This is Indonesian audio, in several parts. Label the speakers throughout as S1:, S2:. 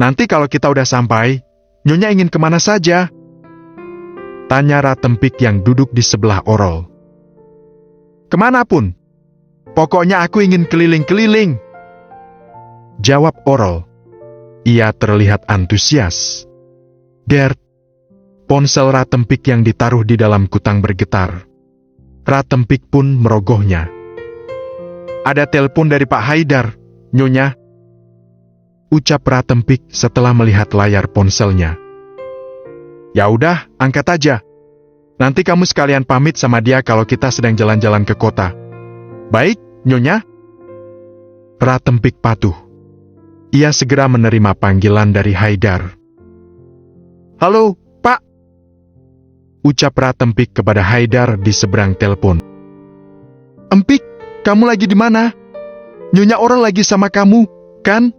S1: Nanti kalau kita udah sampai, Nyonya ingin kemana saja? Tanya Ratempik yang duduk di sebelah Orol. Kemanapun. Pokoknya aku ingin keliling-keliling. Jawab Orol. Ia terlihat antusias. Gert. Ponsel Ratempik yang ditaruh di dalam kutang bergetar. Ratempik pun merogohnya. Ada telepon dari Pak Haidar, Nyonya. Ucap Ratempik setelah melihat layar ponselnya. Ya udah, angkat aja. Nanti kamu sekalian pamit sama dia kalau kita sedang jalan-jalan ke kota. Baik, Nyonya. Ratempik patuh. Ia segera menerima panggilan dari Haidar. Halo, Pak. Ucap Ratempik kepada Haidar di seberang telepon. Empik, kamu lagi di mana? Nyonya Orol lagi sama kamu, kan?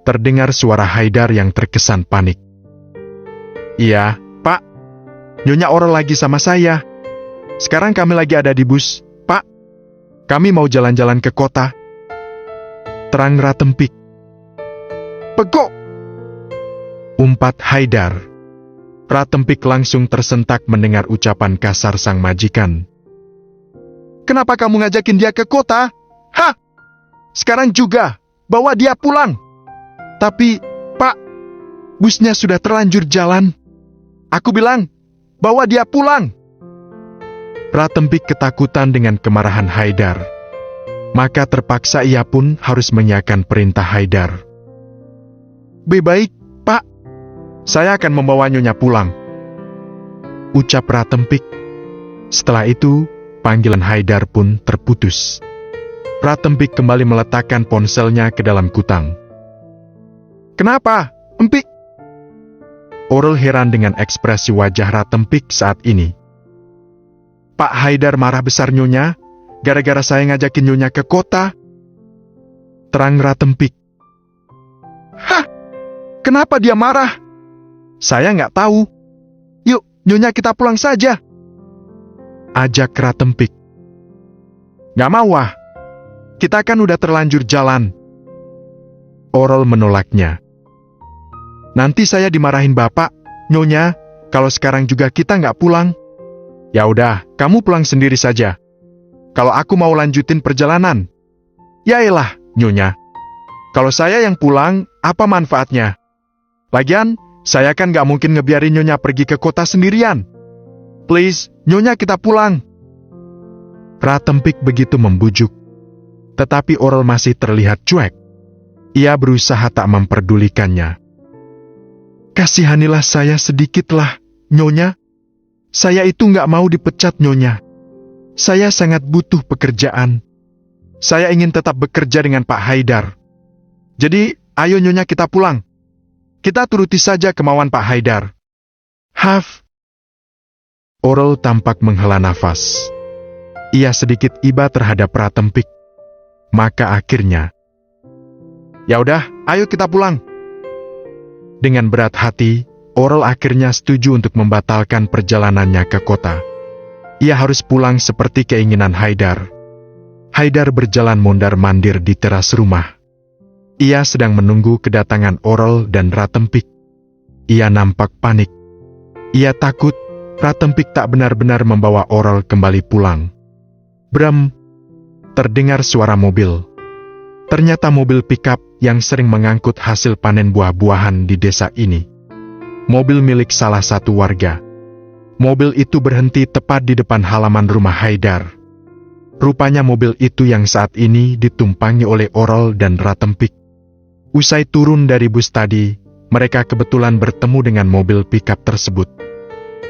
S1: Terdengar suara Haidar yang terkesan panik. Iya, Pak. Nyonya Orol lagi sama saya. Sekarang kami lagi ada di bus, Pak. Kami mau jalan-jalan ke kota. Terang Ratempik. Pegok! Umpat Haidar. Ratempik langsung tersentak mendengar ucapan kasar sang majikan. Kenapa kamu ngajakin dia ke kota? Hah? Sekarang juga, bawa dia pulang. Tapi, Pak, busnya sudah terlanjur jalan. Aku bilang, bawa dia pulang. Ratempik ketakutan dengan kemarahan Haidar. Maka terpaksa ia pun harus mengiyakan perintah Haidar. Baik, Pak. Saya akan membawa Nyonya pulang. Ucap Ratempik. Setelah itu, panggilan Haidar pun terputus. Ratempik kembali meletakkan ponselnya ke dalam kutang. Kenapa, Empik? Orol heran dengan ekspresi wajah Ratempik saat ini. Pak Haidar marah besar Nyonya, gara-gara saya ngajakin Nyonya ke kota. Terang Ratempik. Hah? Kenapa dia marah? Saya nggak tahu. Yuk, Nyonya kita pulang saja. Ajak Ratempik. Nggak mau ah. Kita kan udah terlanjur jalan. Orol menolaknya. Nanti saya dimarahin Bapak, Nyonya, kalau sekarang juga kita nggak pulang. Ya udah, kamu pulang sendiri saja. Kalau aku mau lanjutin perjalanan. Yaelah, Nyonya. Kalau saya yang pulang, apa manfaatnya? Lagian, saya kan nggak mungkin ngebiarin Nyonya pergi ke kota sendirian. Please, Nyonya kita pulang. Ratempik begitu membujuk. Tetapi Orol masih terlihat cuek. Ia berusaha tak memperdulikannya. Kasihanilah saya sedikitlah, Nyonya. Saya itu nggak mau dipecat, Nyonya. Saya sangat butuh pekerjaan. Saya ingin tetap bekerja dengan Pak Haidar. Jadi, ayo Nyonya kita pulang. Kita turuti saja kemauan Pak Haidar. Haf. Orol tampak menghela nafas. Ia sedikit iba terhadap Ratempik. Maka akhirnya, ya udah, ayo kita pulang. Dengan berat hati, Orol akhirnya setuju untuk membatalkan perjalanannya ke kota. Ia harus pulang seperti keinginan Haidar. Haidar berjalan mondar-mandir di teras rumah. Ia sedang menunggu kedatangan Orol dan Ratempik. Ia nampak panik. Ia takut Ratempik tak benar-benar membawa Orol kembali pulang. Bram! Terdengar suara mobil. Ternyata mobil pikap yang sering mengangkut hasil panen buah-buahan di desa ini. Mobil milik salah satu warga. Mobil itu berhenti tepat di depan halaman rumah Haidar. Rupanya mobil itu yang saat ini ditumpangi oleh Orol dan Ratempik. Usai turun dari bus tadi, mereka kebetulan bertemu dengan mobil pikap tersebut.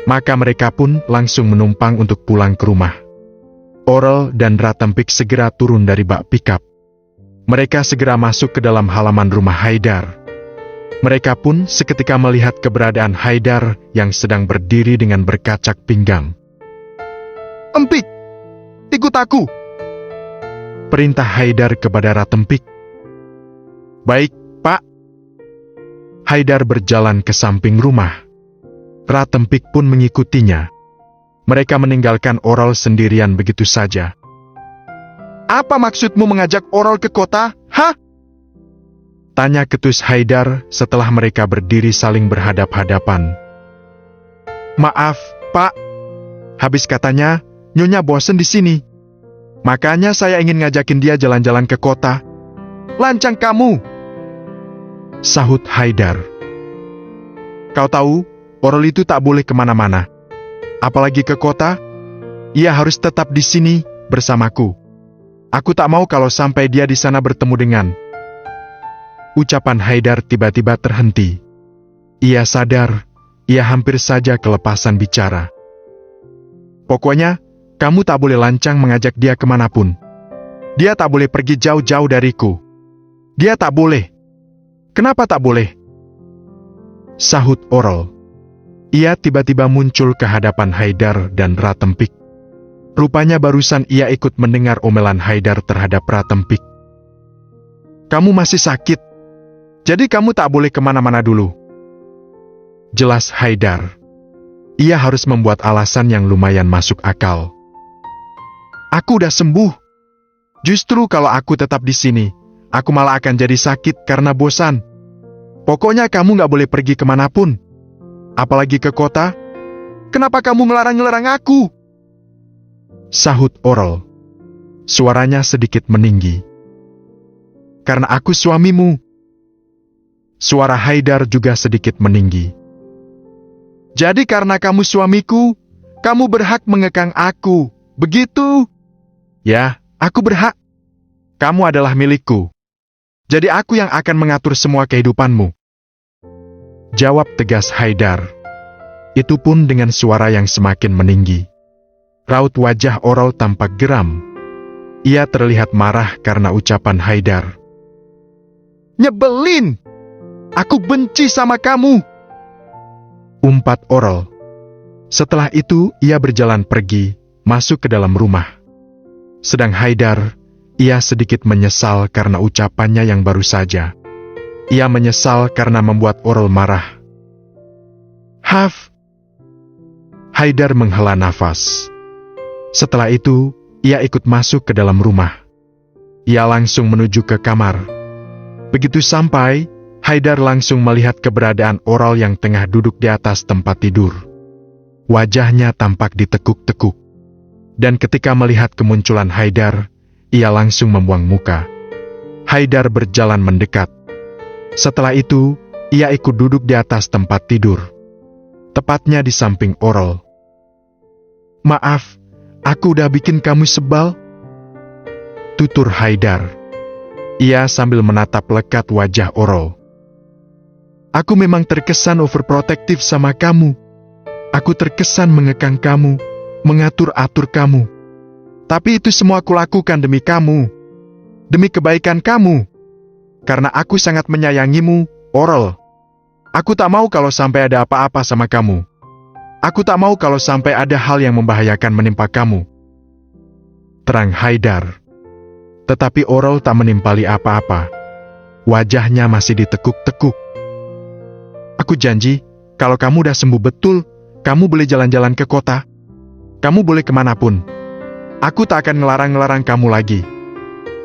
S1: Maka mereka pun langsung menumpang untuk pulang ke rumah. Orol dan Ratempik segera turun dari bak pikap. Mereka segera masuk ke dalam halaman rumah Haidar. Mereka pun seketika melihat keberadaan Haidar yang sedang berdiri dengan berkacak pinggang. Empik, ikut aku! Perintah Haidar kepada Ratempik. Baik, Pak. Haidar berjalan ke samping rumah. Ratempik pun mengikutinya. Mereka meninggalkan Orol sendirian begitu saja. Apa maksudmu mengajak Orol ke kota? Hah? Tanya ketus Haidar setelah mereka berdiri saling berhadap-hadapan. Maaf, Pak. Habis katanya, Nyonya bosen di sini. Makanya saya ingin ngajakin dia jalan-jalan ke kota. Lancang kamu, sahut Haidar. Kau tahu, Orol itu tak boleh kemana-mana. Apalagi ke kota. Ia harus tetap di sini bersamaku. Aku tak mau kalau sampai dia di sana bertemu dengan... Ucapan Haidar tiba-tiba terhenti. Ia sadar, ia hampir saja kelepasan bicara. Pokoknya, kamu tak boleh lancang mengajak dia kemanapun. Dia tak boleh pergi jauh-jauh dariku. Dia tak boleh. Kenapa tak boleh? Sahut Orol. Ia tiba-tiba muncul ke hadapan Haidar dan Ratempik. Rupanya barusan ia ikut mendengar omelan Haidar terhadap Ratempik. Kamu masih sakit. Jadi kamu tak boleh kemana-mana dulu. Jelas Haidar. Ia harus membuat alasan yang lumayan masuk akal. Aku udah sembuh. Justru kalau aku tetap di sini, aku malah akan jadi sakit karena bosan. Pokoknya kamu gak boleh pergi kemanapun. Apalagi ke kota. Kenapa kamu ngelarang-ngelarang aku? Sahut Orol. Suaranya sedikit meninggi. Karena aku suamimu. Suara Haidar juga sedikit meninggi. Jadi karena kamu suamiku, kamu berhak mengekang aku, begitu? Ya, aku berhak. Kamu adalah milikku. Jadi aku yang akan mengatur semua kehidupanmu. Jawab tegas Haidar. Itu pun dengan suara yang semakin meninggi. Raut wajah Orol tampak geram. Ia terlihat marah karena ucapan Haidar. Nyebelin! Aku benci sama kamu! Umpat Orol. Setelah itu, ia berjalan pergi, masuk ke dalam rumah. Sedang Haidar, ia sedikit menyesal karena ucapannya yang baru saja. Ia menyesal karena membuat Orol marah. Haf! Haidar menghela nafas. Setelah itu, ia ikut masuk ke dalam rumah. Ia langsung menuju ke kamar. Begitu sampai, Haidar langsung melihat keberadaan Orol yang tengah duduk di atas tempat tidur. Wajahnya tampak ditekuk-tekuk. Dan ketika melihat kemunculan Haidar, ia langsung membuang muka. Haidar berjalan mendekat. Setelah itu, ia ikut duduk di atas tempat tidur. Tepatnya di samping Orol. Maaf, aku udah bikin kamu sebal? Tutur Haidar. Ia sambil menatap lekat wajah Orol. Aku memang terkesan overprotective sama kamu. Aku terkesan mengekang kamu, mengatur-atur kamu. Tapi itu semua aku lakukan demi kamu. Demi kebaikan kamu. Karena aku sangat menyayangimu, Orol. Aku tak mau kalau sampai ada apa-apa sama kamu. Aku tak mau kalau sampai ada hal yang membahayakan menimpa kamu. Terang Haidar. Tetapi Orol tak menimpali apa-apa. Wajahnya masih ditekuk-tekuk. Aku janji, kalau kamu udah sembuh betul, kamu boleh jalan-jalan ke kota. Kamu boleh kemanapun. Aku tak akan ngelarang-ngelarang kamu lagi.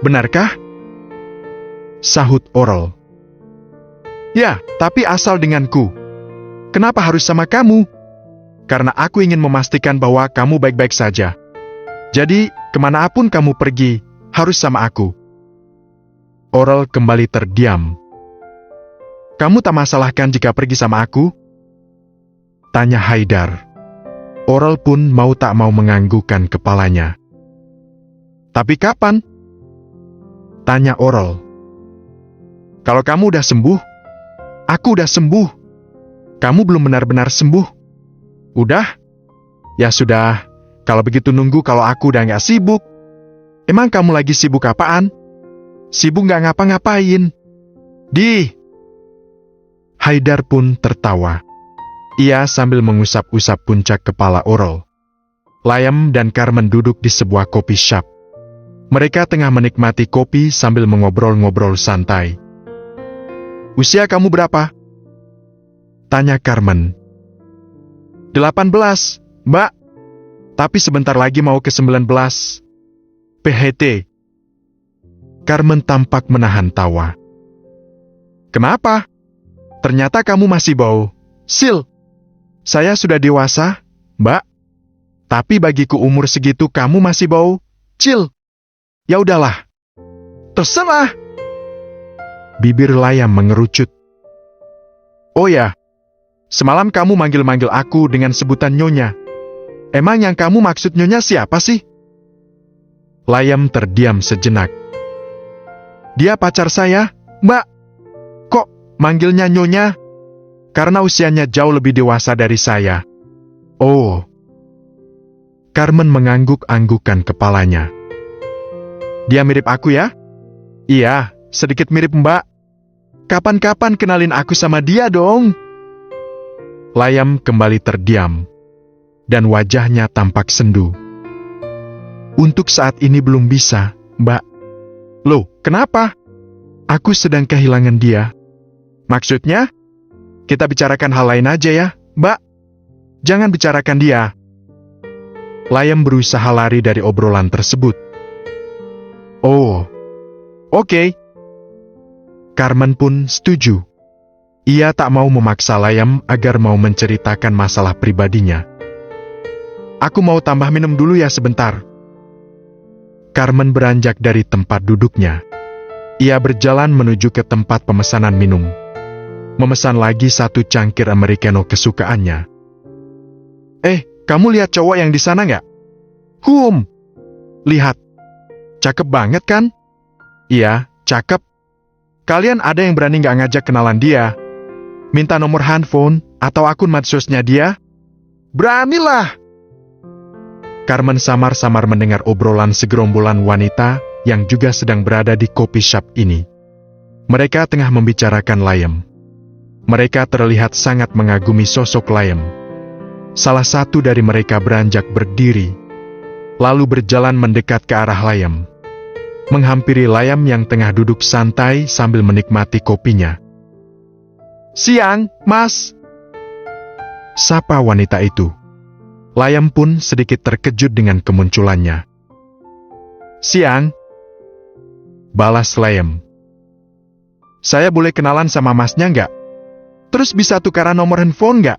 S1: Benarkah? Sahut Orol. Ya, tapi asal denganku. Kenapa harus sama kamu? Karena aku ingin memastikan bahwa kamu baik-baik saja. Jadi, kemanapun kamu pergi, harus sama aku. Orol kembali terdiam. Kamu tak masalahkan jika pergi sama aku? Tanya Haidar. Orol pun mau tak mau menganggukkan kepalanya. Tapi kapan? Tanya Orol. Kalau kamu udah sembuh, aku udah sembuh. Kamu belum benar-benar sembuh. Udah? Ya sudah, kalau begitu nunggu kalau aku udah gak sibuk. Emang kamu lagi sibuk apaan? Sibuk gak ngapa-ngapain. Haidar pun tertawa. Ia sambil mengusap-usap puncak kepala Orol. Layam dan Carmen duduk di sebuah kopi shop. Mereka tengah menikmati kopi sambil mengobrol-ngobrol santai. Usia kamu berapa? Tanya Carmen. 18, Mbak. Tapi sebentar lagi mau ke 19. PHT. Carmen tampak menahan tawa. Kenapa? Ternyata kamu masih bau. Sil, saya sudah dewasa, Mbak. Tapi bagiku umur segitu kamu masih bau. Cil. Ya udahlah. Terserah. Bibir Layam mengerucut. Oh ya, semalam kamu manggil-manggil aku dengan sebutan Nyonya. Emang yang kamu maksud Nyonya siapa sih? Layam terdiam sejenak. Dia pacar saya, Mbak. Kok manggilnya Nyonya? Karena usianya jauh lebih dewasa dari saya. Oh. Carmen mengangguk-anggukan kepalanya. Dia mirip aku ya? Iya, sedikit mirip Mbak. Kapan-kapan kenalin aku sama dia dong. Layam kembali terdiam, dan wajahnya tampak sendu. Untuk saat ini belum bisa, Mbak. Loh, kenapa? Aku sedang kehilangan dia. Maksudnya? Kita bicarakan hal lain aja ya, Mbak. Jangan bicarakan dia. Layam berusaha lari dari obrolan tersebut. Oh, oke. Carmen pun setuju. Ia tak mau memaksa Layam agar mau menceritakan masalah pribadinya. Aku mau tambah minum dulu ya sebentar. Carmen beranjak dari tempat duduknya. Ia berjalan menuju ke tempat pemesanan minum. Memesan lagi 1 cangkir americano kesukaannya. Kamu lihat cowok yang di sana nggak? Lihat. Cakep banget kan? Iya, cakep. Kalian ada yang berani nggak ngajak kenalan dia? Minta nomor handphone atau akun medsosnya dia? Beranilah! Carmen samar-samar mendengar obrolan segerombolan wanita yang juga sedang berada di kopi shop ini. Mereka tengah membicarakan Layam. Mereka terlihat sangat mengagumi sosok Layam. Salah satu dari mereka beranjak berdiri, lalu berjalan mendekat ke arah Layam. Menghampiri Layam yang tengah duduk santai sambil menikmati kopinya. Siang, Mas. Sapa wanita itu. Layam pun sedikit terkejut dengan kemunculannya. Siang. Balas Layam. Saya boleh kenalan sama masnya nggak? Terus bisa tukaran nomor handphone nggak?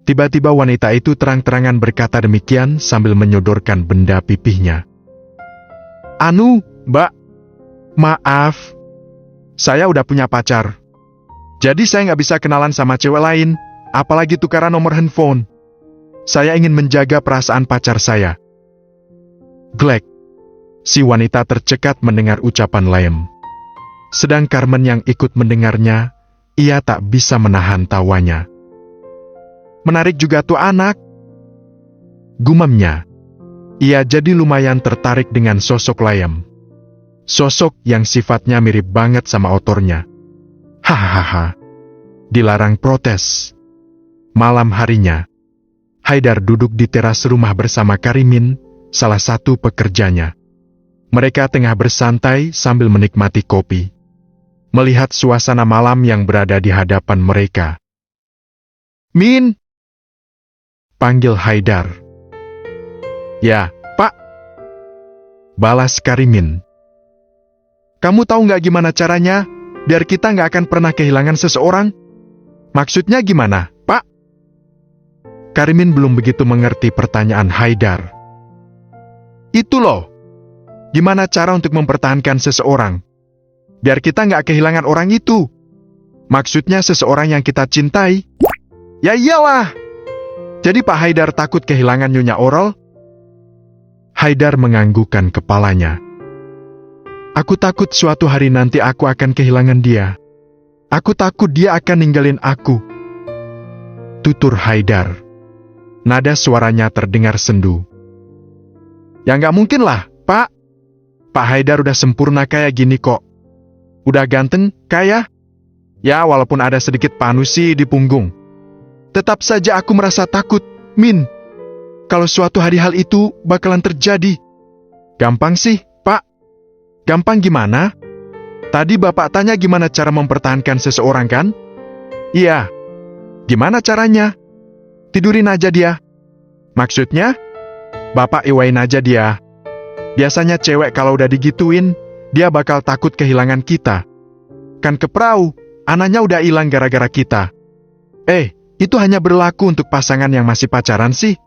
S1: Tiba-tiba wanita itu terang-terangan berkata demikian sambil menyodorkan benda pipihnya. Mbak. Maaf. Saya udah punya pacar. Jadi saya nggak bisa kenalan sama cewek lain, apalagi tukaran nomor handphone. Saya ingin menjaga perasaan pacar saya. Glek. Si wanita tercekat mendengar ucapan Layam. Sedang Carmen yang ikut mendengarnya, ia tak bisa menahan tawanya. Menarik juga tuh anak. Gumamnya. Ia jadi lumayan tertarik dengan sosok Layam. Sosok yang sifatnya mirip banget sama otornya. Hahaha. Dilarang protes. Malam harinya, Haidar duduk di teras rumah bersama Karimin, salah satu pekerjanya. Mereka tengah bersantai sambil menikmati kopi. Melihat suasana malam yang berada di hadapan mereka. Min! Panggil Haidar. Ya, Pak. Balas Karimin. Kamu tahu nggak gimana caranya, biar kita nggak akan pernah kehilangan seseorang? Maksudnya gimana, Pak? Karimin belum begitu mengerti pertanyaan Haidar. Itu loh. Gimana cara untuk mempertahankan seseorang? Biar kita nggak kehilangan orang itu. Maksudnya seseorang yang kita cintai. Ya iyalah. Jadi Pak Haidar takut kehilangan Nyonya Oral? Haidar menganggukkan kepalanya. Aku takut suatu hari nanti aku akan kehilangan dia. Aku takut dia akan ninggalin aku. Tutur Haidar. Nada suaranya terdengar sendu. Ya nggak mungkin lah, Pak. Pak Haidar udah sempurna kayak gini kok. Udah ganteng, kaya. Ya walaupun ada sedikit panusi di punggung. Tetap saja aku merasa takut, Min. Kalau suatu hari hal itu bakalan terjadi. Gampang sih, Pak. Gampang gimana? Tadi Bapak tanya gimana cara mempertahankan seseorang kan? Iya. Gimana caranya? Tidurin aja dia. Maksudnya? Bapak iwain aja dia. Biasanya cewek kalau udah digituin, dia bakal takut kehilangan kita. Kan ke perahu, anaknya udah hilang gara-gara kita. Itu hanya berlaku untuk pasangan yang masih pacaran sih.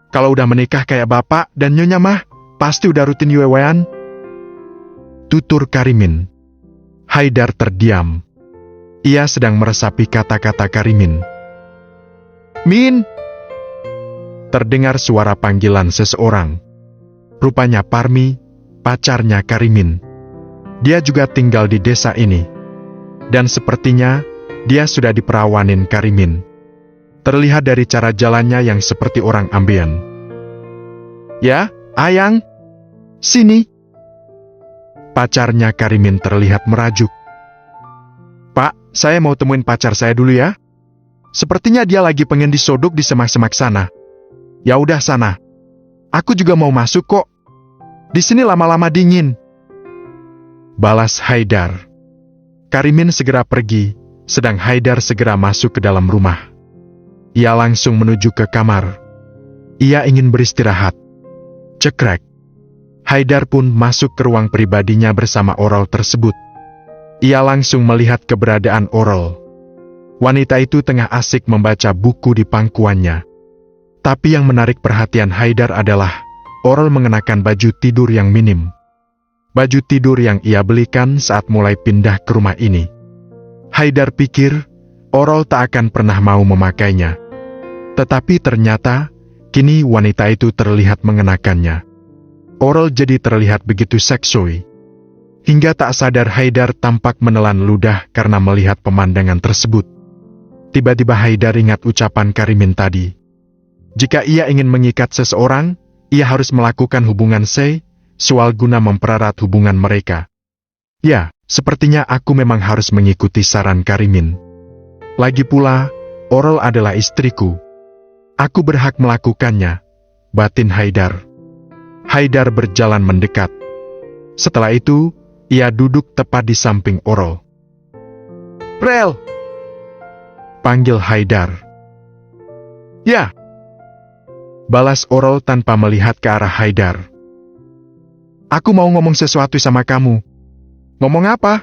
S1: Kalau udah menikah kayak bapak dan nyonya mah, pasti udah rutin wewean. Tutur Karimin. Haidar terdiam. Ia sedang meresapi kata-kata Karimin. Min! Terdengar suara panggilan seseorang. Rupanya Parmi, pacarnya Karimin. Dia juga tinggal di desa ini. Dan sepertinya, dia sudah diperawanin Karimin. Terlihat dari cara jalannya yang seperti orang ambeien. Ya, Ayang. Sini. Pacarnya Karimin terlihat merajuk. Pak, saya mau temuin pacar saya dulu ya. Sepertinya dia lagi pengen disodok di semak-semak sana. Ya udah sana. Aku juga mau masuk kok. Di sini lama-lama dingin. Balas Haidar. Karimin segera pergi, sedang Haidar segera masuk ke dalam rumah. Ia langsung menuju ke kamar. Ia ingin beristirahat. Cekrek. Haidar pun masuk ke ruang pribadinya bersama Orol tersebut. Ia langsung melihat keberadaan Orol. Wanita itu tengah asik membaca buku di pangkuannya. Tapi yang menarik perhatian Haidar adalah Orol mengenakan baju tidur yang minim. Baju tidur yang ia belikan saat mulai pindah ke rumah ini. Haidar pikir Orol tak akan pernah mau memakainya. Tetapi ternyata, kini wanita itu terlihat mengenakannya. Orol jadi terlihat begitu seksui. Hingga tak sadar Haidar tampak menelan ludah karena melihat pemandangan tersebut. Tiba-tiba Haidar ingat ucapan Karimin tadi. Jika ia ingin mengikat seseorang, ia harus melakukan hubungan seksual guna mempererat hubungan mereka. Ya, sepertinya aku memang harus mengikuti saran Karimin. Lagi pula, Orol adalah istriku. Aku berhak melakukannya, batin Haidar. Haidar berjalan mendekat. Setelah itu, ia duduk tepat di samping Orol. Rel! Panggil Haidar. Ya! Balas Orol tanpa melihat ke arah Haidar. Aku mau ngomong sesuatu sama kamu. Ngomong apa?